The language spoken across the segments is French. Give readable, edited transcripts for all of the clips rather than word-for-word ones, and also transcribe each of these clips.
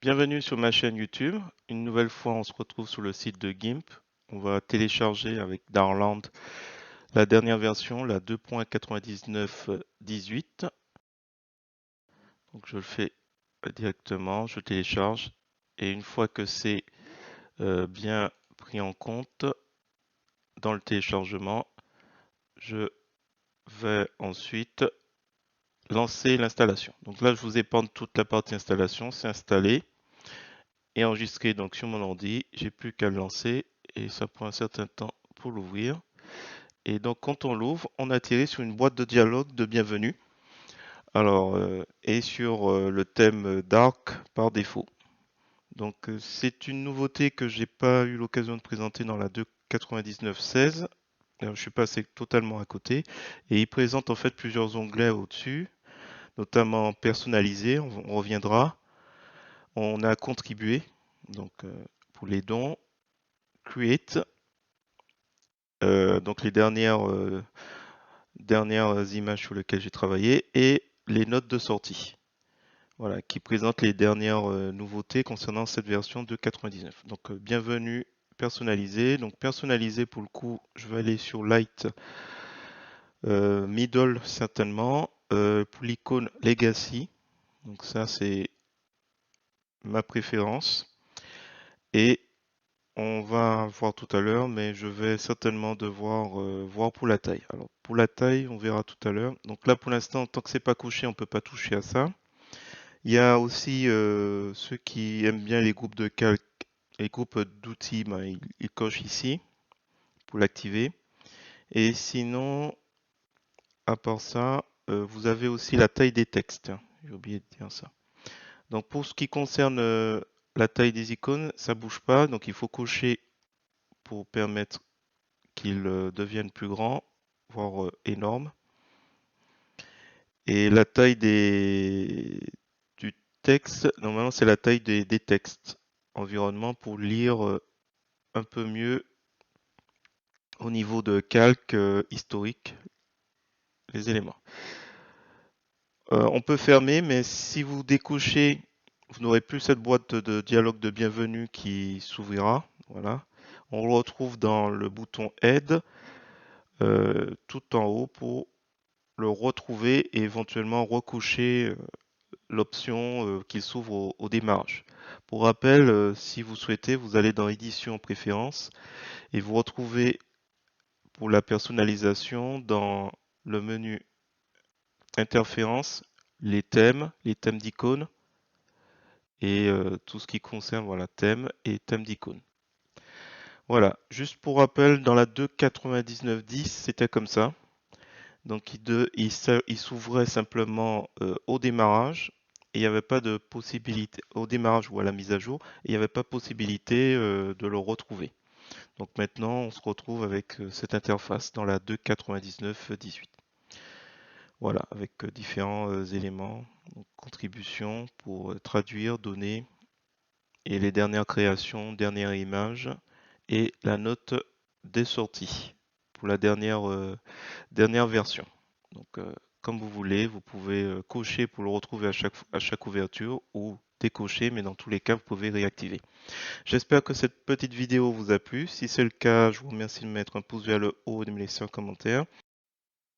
Bienvenue sur ma chaîne YouTube. Une nouvelle fois, on se retrouve sur le site de GIMP. On va télécharger avec Darland la dernière version, la 2.99.18. Donc je le fais directement, je télécharge et une fois que c'est bien pris en compte dans le téléchargement, je vais ensuite lancer l'installation. Donc là, je vous épargne toute la partie installation, c'est installé et enregistré donc sur mon ordi. J'ai plus qu'à le lancer et ça prend un certain temps pour l'ouvrir. Et donc quand on l'ouvre, on atterrit sur une boîte de dialogue de bienvenue. Alors, et sur le thème Dark par défaut. Donc c'est une nouveauté que j'ai pas eu l'occasion de présenter dans la 2.99.16. Je suis passé totalement à côté. Et il présente en fait plusieurs onglets au-dessus, notamment personnalisé, on reviendra. On a contribué, donc pour les dons, create, donc les dernières images sur lesquelles j'ai travaillé, et les notes de sortie, voilà, qui présentent les dernières nouveautés concernant cette version de 99. Donc bienvenue personnalisé. Donc personnalisé pour le coup, je vais aller sur Light, Middle certainement, pour l'icône Legacy. Donc ça c'est ma préférence. Et on va voir tout à l'heure, mais je vais certainement devoir voir pour la taille. Alors pour la taille, on verra tout à l'heure. Donc là pour l'instant, tant que c'est pas couché, on peut pas toucher à ça. Il y a aussi ceux qui aiment bien les groupes de calque, les groupes d'outils, ben, ils cochent ici pour l'activer. Et sinon, à part ça, vous avez aussi la taille des textes. J'ai oublié de dire ça. Donc pour ce qui concerne la taille des icônes, ça bouge pas, donc il faut cocher pour permettre qu'ils deviennent plus grands, voire énormes. Et la taille du texte, normalement c'est la taille des textes environnement pour lire un peu mieux au niveau de calque historique les éléments. On peut fermer, mais si vous décochez, vous n'aurez plus cette boîte de dialogue de bienvenue qui s'ouvrira. Voilà. On le retrouve dans le bouton Aide, tout en haut pour le retrouver et éventuellement recocher l'option qu'il s'ouvre au démarrage. Pour rappel, si vous souhaitez, vous allez dans Édition Préférences et vous retrouvez pour la personnalisation dans le menu Interférences, les thèmes d'icônes et tout ce qui concerne voilà, thèmes et thèmes d'icônes. Voilà, juste pour rappel, dans la 2.99.10, c'était comme ça. Donc il s'ouvrait simplement au démarrage et il n'y avait pas de possibilité, au démarrage ou à la mise à jour, et il n'y avait pas possibilité de le retrouver. Donc maintenant, on se retrouve avec cette interface dans la 2.99.18. Voilà, avec différents éléments, donc, contributions pour traduire, donner, et les dernières créations, dernières images, et la note des sorties pour la dernière version. Donc, comme vous voulez, vous pouvez cocher pour le retrouver à chaque ouverture ou décocher, mais dans tous les cas, vous pouvez réactiver. J'espère que cette petite vidéo vous a plu. Si c'est le cas, je vous remercie de mettre un pouce vers le haut et de me laisser un commentaire.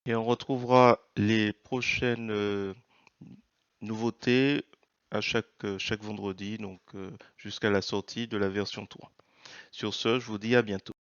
Et on retrouvera les prochaines nouveautés à chaque vendredi, donc jusqu'à la sortie de la version 3. Sur ce, je vous dis à bientôt.